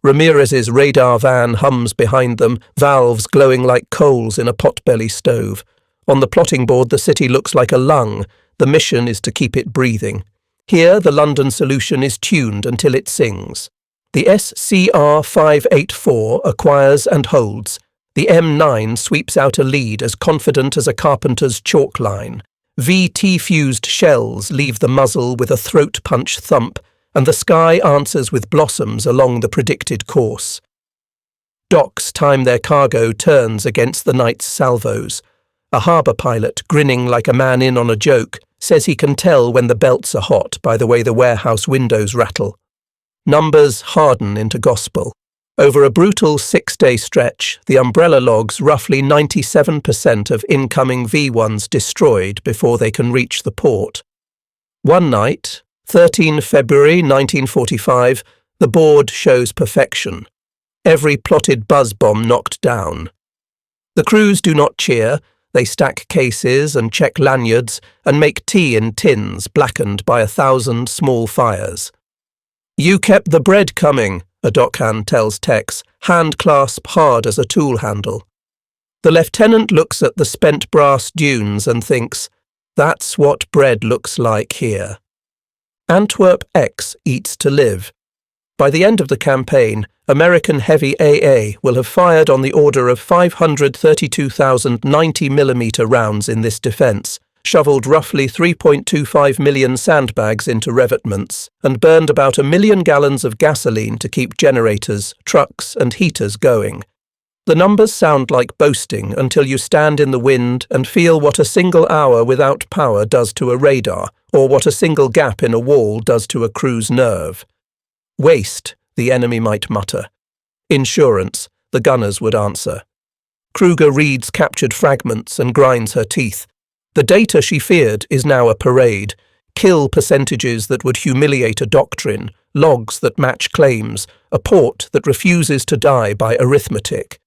Ramirez's radar van hums behind them, valves glowing like coals in a potbelly stove. On the plotting board the city looks like a lung. The mission is to keep it breathing. Here the London solution is tuned until it sings. The SCR 584 acquires and holds. The M9 sweeps out a lead as confident as a carpenter's chalk line. VT-fused shells leave the muzzle with a throat-punch thump, and the sky answers with blossoms along the predicted course. Docks time their cargo turns against the night's salvos. A harbour pilot, grinning like a man in on a joke, says he can tell when the belts are hot by the way the warehouse windows rattle. Numbers harden into gospel. Over a brutal 6-day stretch, the umbrella logs roughly 97% of incoming V-1s destroyed before they can reach the port. One night, 13 February 1945, the board shows perfection. Every plotted buzz bomb knocked down. The crews do not cheer, they stack cases and check lanyards and make tea in tins blackened by 1,000 small fires. "You kept the bread coming," a dockhand tells Tex, hand clasp hard as a tool handle. The lieutenant looks at the spent brass dunes and thinks, that's what bread looks like here. Antwerp X eats to live. By the end of the campaign, American heavy AA will have fired on the order of 532,000 90mm rounds in this defence, shoveled roughly 3.25 million sandbags into revetments, and burned about 1 million gallons of gasoline to keep generators, trucks and heaters going. The numbers sound like boasting until you stand in the wind and feel what a single hour without power does to a radar, or what a single gap in a wall does to a crew's nerve. Waste, the enemy might mutter. Insurance, the gunners would answer. Kruger reads captured fragments and grinds her teeth. The data she feared is now a parade. Kill percentages that would humiliate a doctrine, logs that match claims, a port that refuses to die by arithmetic.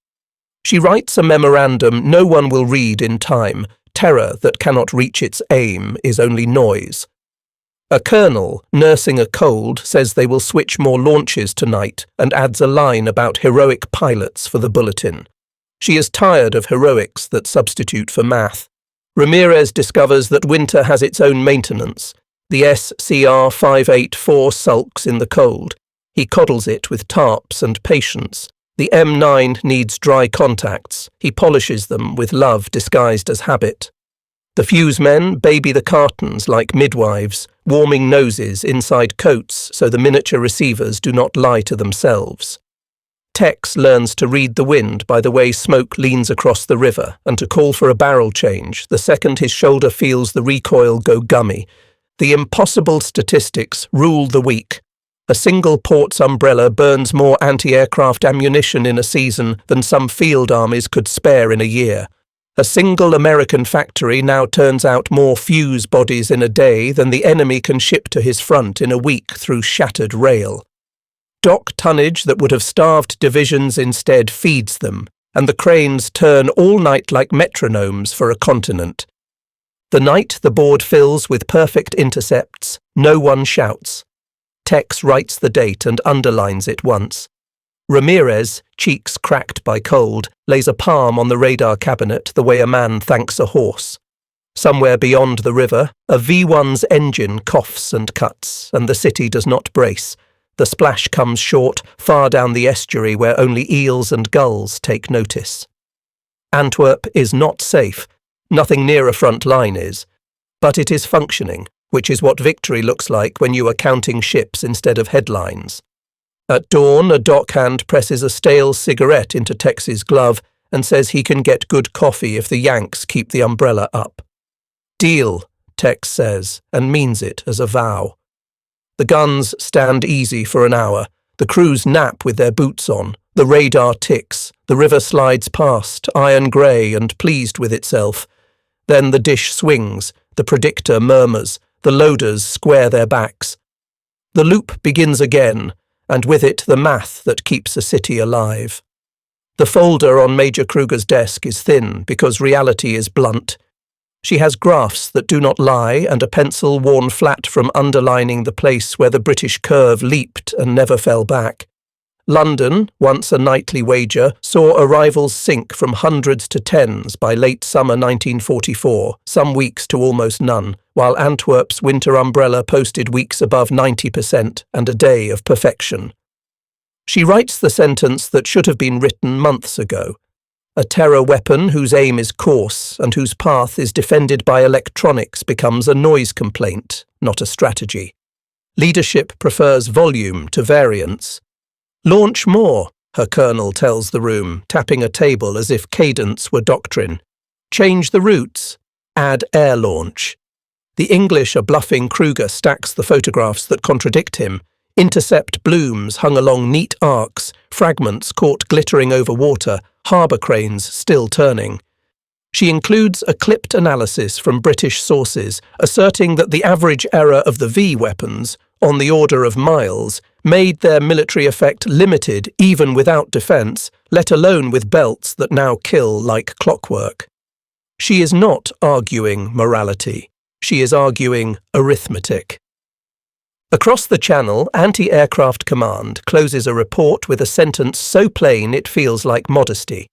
She writes a memorandum no one will read in time. Terror that cannot reach its aim is only noise. A colonel, nursing a cold, says they will switch more launches tonight and adds a line about heroic pilots for the bulletin. She is tired of heroics that substitute for math. Ramirez discovers that winter has its own maintenance. The SCR 584 sulks in the cold. He coddles it with tarps and patience. The M9 needs dry contacts. He polishes them with love disguised as habit. The fuse men baby the cartons like midwives, warming noses inside coats so the miniature receivers do not lie to themselves. Tex learns to read the wind by the way smoke leans across the river and to call for a barrel change the second his shoulder feels the recoil go gummy. The impossible statistics rule the week. A single port's umbrella burns more anti-aircraft ammunition in a season than some field armies could spare in a year. A single American factory now turns out more fuse bodies in a day than the enemy can ship to his front in a week through shattered rail. Dock tonnage that would have starved divisions instead feeds them, and the cranes turn all night like metronomes for a continent. The night the board fills with perfect intercepts, no one shouts. Tex writes the date and underlines it once. Ramirez, cheeks cracked by cold, lays a palm on the radar cabinet the way a man thanks a horse. Somewhere beyond the river, a V-1's engine coughs and cuts, and the city does not brace. The splash comes short, far down the estuary where only eels and gulls take notice. Antwerp is not safe. Nothing near a front line is. But it is functioning, which is what victory looks like when you are counting ships instead of headlines. At dawn, a dockhand presses a stale cigarette into Tex's glove and says he can get good coffee if the Yanks keep the umbrella up. Deal, Tex says, and means it as a vow. The guns stand easy for an hour. The crews nap with their boots on. The radar ticks. The river slides past, iron grey and pleased with itself. Then the dish swings. The predictor murmurs. The loaders square their backs. The loop begins again, and with it the math that keeps a city alive. The folder on Major Kruger's desk is thin because reality is blunt. She has graphs that do not lie and a pencil worn flat from underlining the place where the British curve leaped and never fell back. London, once a nightly wager, saw arrivals sink from hundreds to tens by late summer 1944, some weeks to almost none, while Antwerp's winter umbrella posted weeks above 90% and a day of perfection. She writes the sentence that should have been written months ago. A terror weapon whose aim is coarse and whose path is defended by electronics becomes a noise complaint, not a strategy. Leadership prefers volume to variance. Launch more, her colonel tells the room, tapping a table as if cadence were doctrine. Change the routes. Add air launch. The English are bluffing. Kruger stacks the photographs that contradict him. Intercept blooms hung along neat arcs, fragments caught glittering over water, harbour cranes still turning. She includes a clipped analysis from British sources asserting that the average error of the V weapons, on the order of miles, made their military effect limited even without defence, let alone with belts that now kill like clockwork. She is not arguing morality. She is arguing arithmetic. Across the channel, Anti-Aircraft Command closes a report with a sentence so plain it feels like modesty.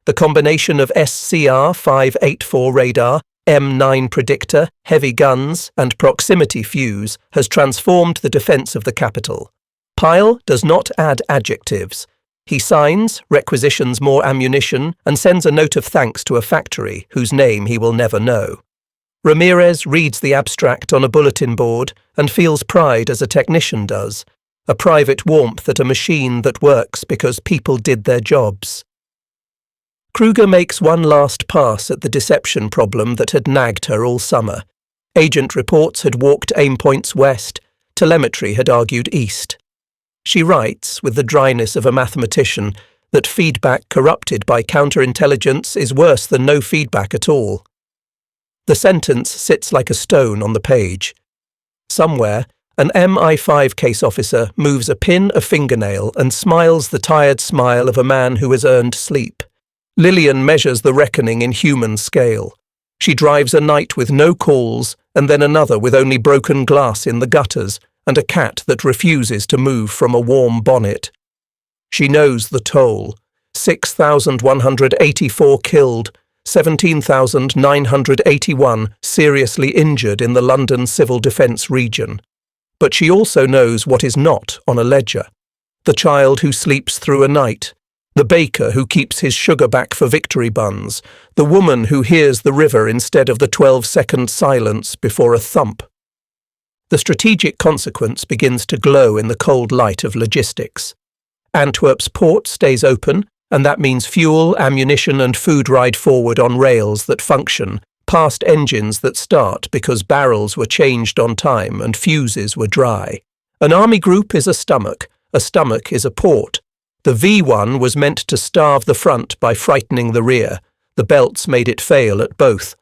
The combination of SCR 584 radar, M9 predictor, heavy guns, and proximity fuse has transformed the defence of the capital. Pyle does not add adjectives. He signs, requisitions more ammunition, and sends a note of thanks to a factory whose name he will never know. Ramirez reads the abstract on a bulletin board and feels pride as a technician does, a private warmth at a machine that works because people did their jobs. Kruger makes one last pass at the deception problem that had nagged her all summer. Agent reports had walked aim points west, telemetry had argued east. She writes, with the dryness of a mathematician, that feedback corrupted by counterintelligence is worse than no feedback at all. The sentence sits like a stone on the page. Somewhere, an MI5 case officer moves a pin a fingernail and smiles the tired smile of a man who has earned sleep. Lillian measures the reckoning in human scale. She drives a night with no calls, and then another with only broken glass in the gutters, and a cat that refuses to move from a warm bonnet. She knows the toll: 6,184 killed, 17,981 seriously injured in the London Civil Defence region. But she also knows what is not on a ledger: the child who sleeps through a night, the baker who keeps his sugar back for victory buns, the woman who hears the river instead of the 12-second silence before a thump. The strategic consequence begins to glow in the cold light of logistics. Antwerp's port stays open, and that means fuel, ammunition and food ride forward on rails that function, past engines that start because barrels were changed on time and fuses were dry. An army group is a stomach is a port. The V-1 was meant to starve the front by frightening the rear. The belts made it fail at both.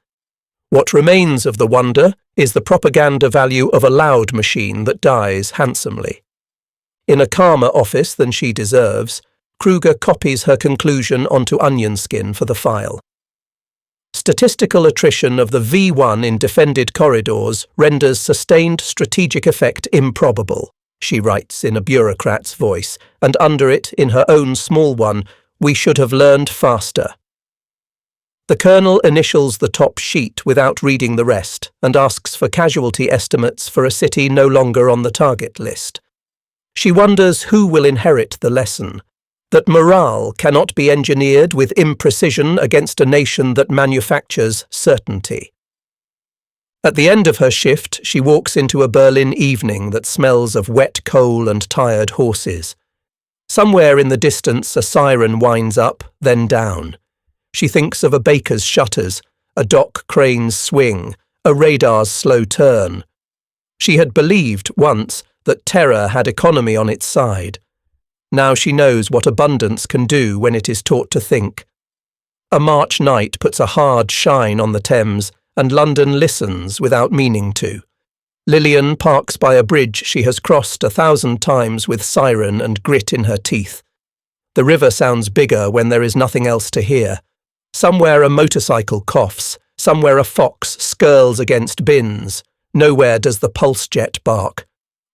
What remains of the wonder is the propaganda value of a loud machine that dies handsomely. In a calmer office than she deserves, Kruger copies her conclusion onto onion skin for the file. Statistical attrition of the V-1 in defended corridors renders sustained strategic effect improbable, she writes in a bureaucrat's voice, and under it, in her own small one, we should have learned faster. The colonel initials the top sheet without reading the rest and asks for casualty estimates for a city no longer on the target list. She wonders who will inherit the lesson: that morale cannot be engineered with imprecision against a nation that manufactures certainty. At the end of her shift, she walks into a Berlin evening that smells of wet coal and tired horses. Somewhere in the distance a siren winds up, then down. She thinks of a baker's shutters, a dock crane's swing, a radar's slow turn. She had believed once that terror had economy on its side. Now she knows what abundance can do when it is taught to think. A March night puts a hard shine on the Thames, and London listens without meaning to. Lillian parks by a bridge she has crossed 1,000 times with siren and grit in her teeth. The river sounds bigger when there is nothing else to hear. Somewhere a motorcycle coughs, somewhere a fox skirls against bins. Nowhere does the pulse jet bark.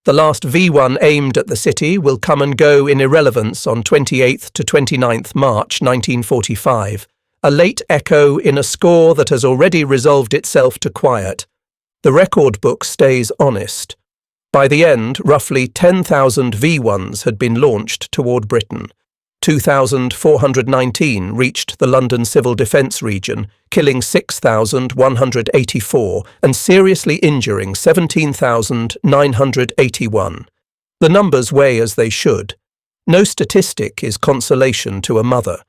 The last V-1 aimed at the city will come and go in irrelevance on 28th to 29th March 1945, a late echo in a score that has already resolved itself to quiet. The record book stays honest. By the end, roughly 10,000 V-1s had been launched toward Britain. 2,419 reached the London Civil Defence region, killing 6,184 and seriously injuring 17,981. The numbers weigh as they should. No statistic is consolation to a mother.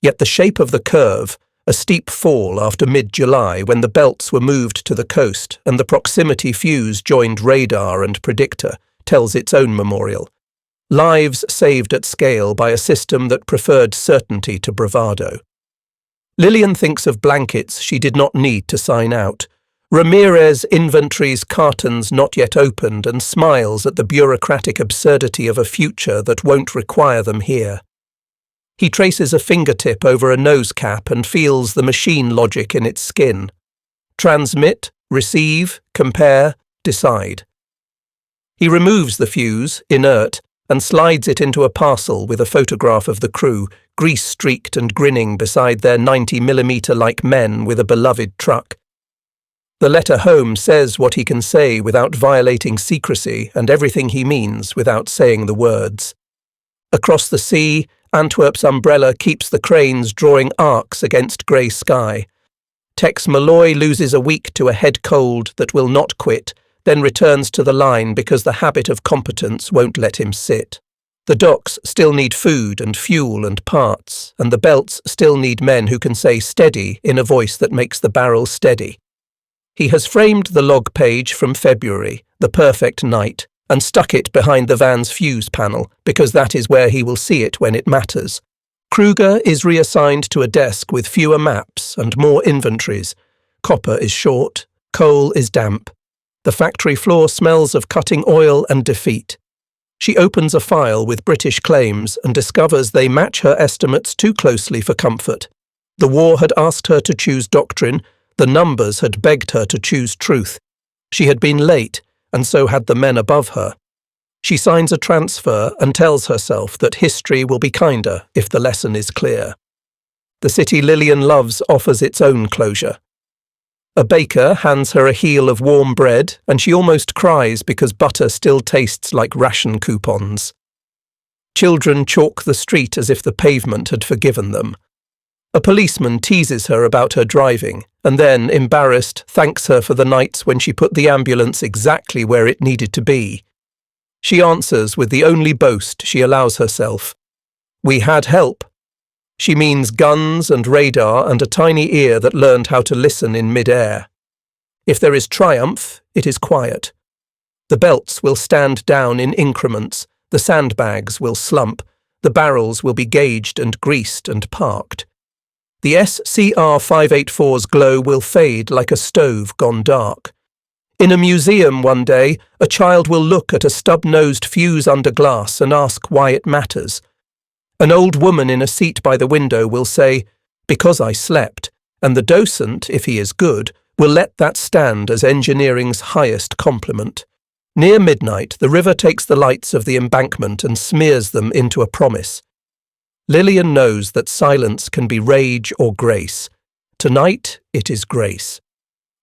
Yet the shape of the curve, a steep fall after mid-July when the belts were moved to the coast and the proximity fuse joined radar and predictor, tells its own memorial. Lives saved at scale by a system that preferred certainty to bravado. Lillian thinks of blankets she did not need to sign out. Ramirez inventories cartons not yet opened and smiles at the bureaucratic absurdity of a future that won't require them here. He traces a fingertip over a nose cap and feels the machine logic in its skin. Transmit, receive, compare, decide. He removes the fuse, inert, and slides it into a parcel with a photograph of the crew, grease-streaked and grinning beside their 90mm-like men with a beloved truck. The letter home says what he can say without violating secrecy and everything he means without saying the words. Across the sea, Antwerp's umbrella keeps the cranes drawing arcs against grey sky. Tex Malloy loses a week to a head cold that will not quit, then returns to the line because the habit of competence won't let him sit. The docks still need food and fuel and parts, and the belts still need men who can say steady in a voice that makes the barrel steady. He has framed the log page from February, the perfect night, and stuck it behind the van's fuse panel, because that is where he will see it when it matters. Kruger is reassigned to a desk with fewer maps and more inventories. Copper is short, coal is damp. The factory floor smells of cutting oil and defeat. She opens a file with British claims and discovers they match her estimates too closely for comfort. The war had asked her to choose doctrine, The numbers had begged her to choose truth. She had been late, and so had the men above her. She signs a transfer and tells herself that history will be kinder if the lesson is clear. The city Lillian loves offers its own closure. A baker hands her a heel of warm bread, and she almost cries because butter still tastes like ration coupons. Children chalk the street as if the pavement had forgiven them. A policeman teases her about her driving, and then, embarrassed, thanks her for the nights when she put the ambulance exactly where it needed to be. She answers with the only boast she allows herself. "We had help." She means guns and radar and a tiny ear that learned how to listen in mid-air. If there is triumph, it is quiet. The belts will stand down in increments, the sandbags will slump, the barrels will be gauged and greased and parked. The SCR 584's glow will fade like a stove gone dark. In a museum one day, a child will look at a stub-nosed fuse under glass and ask why it matters. An old woman in a seat by the window will say, "Because I slept," and the docent, if he is good, will let that stand as engineering's highest compliment. Near midnight, the river takes the lights of the embankment and smears them into a promise. Lillian knows that silence can be rage or grace. Tonight, it is grace.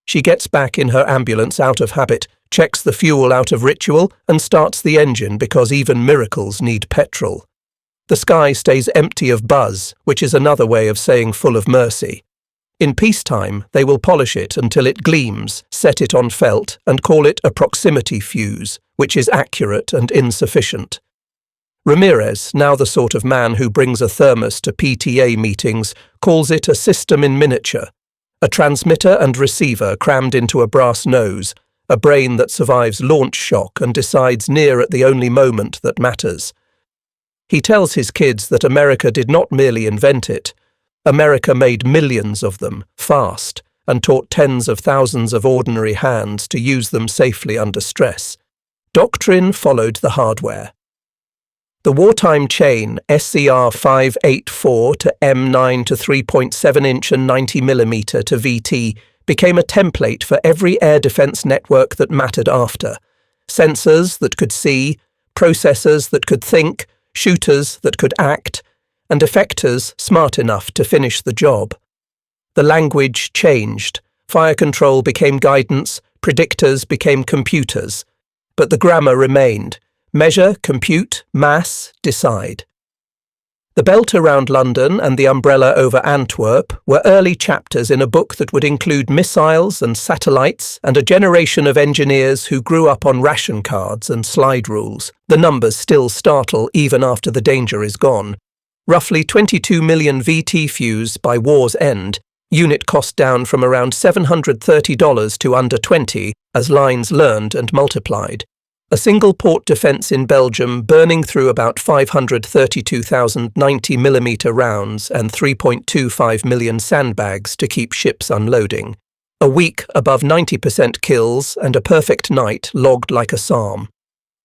She gets back in her ambulance out of habit, checks the fuel out of ritual, and starts the engine because even miracles need petrol. The sky stays empty of buzz, which is another way of saying full of mercy. In peacetime, they will polish it until it gleams, set it on felt, and call it a proximity fuse, which is accurate and insufficient. Ramirez, now the sort of man who brings a thermos to PTA meetings, calls it a system in miniature. A transmitter and receiver crammed into a brass nose, a brain that survives launch shock and decides near at the only moment that matters. He tells his kids that America did not merely invent it. America made millions of them, fast, and taught tens of thousands of ordinary hands to use them safely under stress. Doctrine followed the hardware. The wartime chain SCR 584 to M9 to 3.7 inch and 90mm to VT became a template for every air defense network that mattered after. Sensors that could see, processors that could think, shooters that could act, and effectors smart enough to finish the job. The language changed. Fire control became guidance, predictors became computers. But the grammar remained. Measure, compute, mass, decide. The belt around London and the umbrella over Antwerp were early chapters in a book that would include missiles and satellites and a generation of engineers who grew up on ration cards and slide rules. The numbers still startle even after the danger is gone. Roughly 22 million VT fuse by war's end, unit cost down from around $730 to under $20 as lines learned and multiplied. A single port defence in Belgium burning through about 532,000 90mm rounds and 3.25 million sandbags to keep ships unloading. A week above 90% kills and a perfect night logged like a psalm.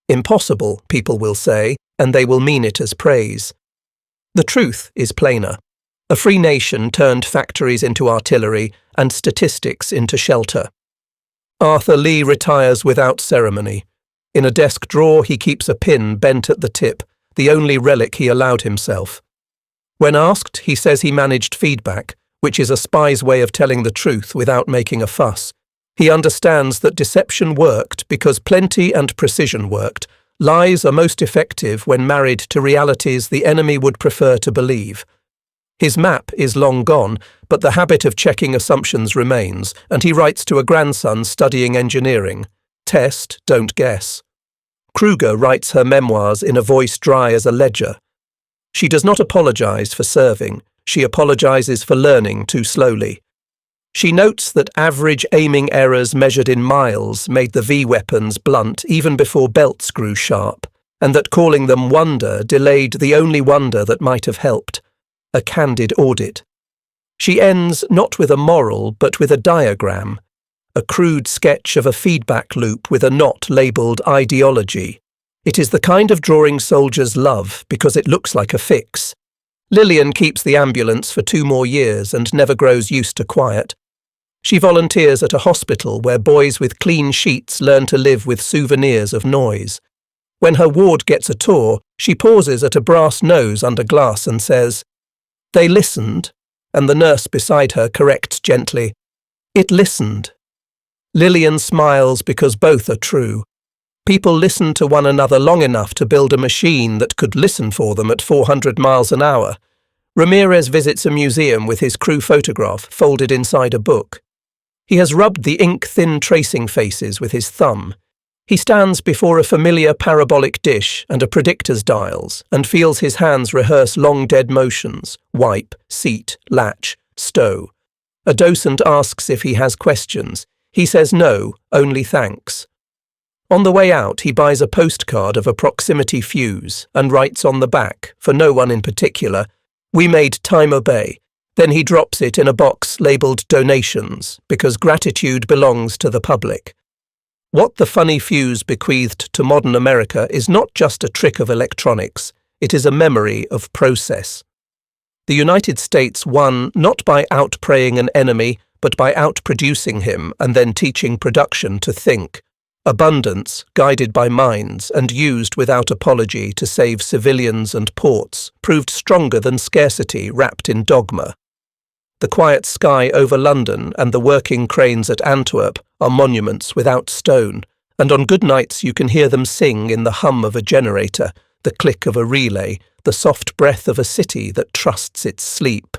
Impossible, people will say, and they will mean it as praise. The truth is plainer. A free nation turned factories into artillery and statistics into shelter. Arthur Lee retires without ceremony. In a desk drawer he keeps a pin bent at the tip, the only relic he allowed himself. When asked, he says he managed feedback, which is a spy's way of telling the truth without making a fuss. He understands that deception worked because plenty and precision worked. Lies are most effective when married to realities the enemy would prefer to believe. His map is long gone, but the habit of checking assumptions remains, and he writes to a grandson studying engineering. Test, don't guess. Kruger writes her memoirs in a voice dry as a ledger. She does not apologize for serving. She apologizes for learning too slowly. She notes that average aiming errors measured in miles made the V-weapons blunt even before belts grew sharp, and that calling them wonder delayed the only wonder that might have helped, a candid audit. She ends not with a moral but with a diagram, a crude sketch of a feedback loop with a knot labelled ideology. It is the kind of drawing soldiers love because it looks like a fix. Lillian keeps the ambulance for 2 more years and never grows used to quiet. She volunteers at a hospital where boys with clean sheets learn to live with souvenirs of noise. When her ward gets a tour, she pauses at a brass nose under glass and says, "They listened," and the nurse beside her corrects gently, "It listened." Lillian smiles because both are true. People listened to one another long enough to build a machine that could listen for them at 400 miles an hour. Ramirez visits a museum with his crew photograph folded inside a book. He has rubbed the ink-thin tracing faces with his thumb. He stands before a familiar parabolic dish and a predictor's dials and feels his hands rehearse long-dead motions: wipe, seat, latch, stow. A docent asks if he has questions. He says no, only thanks. On the way out, he buys a postcard of a proximity fuse and writes on the back, for no one in particular, "We made time obey." Then he drops it in a box labelled donations, because gratitude belongs to the public. What the funny fuse bequeathed to modern America is not just a trick of electronics, it is a memory of process. The United States won not by outpraying an enemy, but by outproducing him and then teaching production to think. Abundance, guided by minds and used without apology to save civilians and ports, proved stronger than scarcity wrapped in dogma. The quiet sky over London and the working cranes at Antwerp are monuments without stone, and on good nights you can hear them sing in the hum of a generator, the click of a relay, the soft breath of a city that trusts its sleep.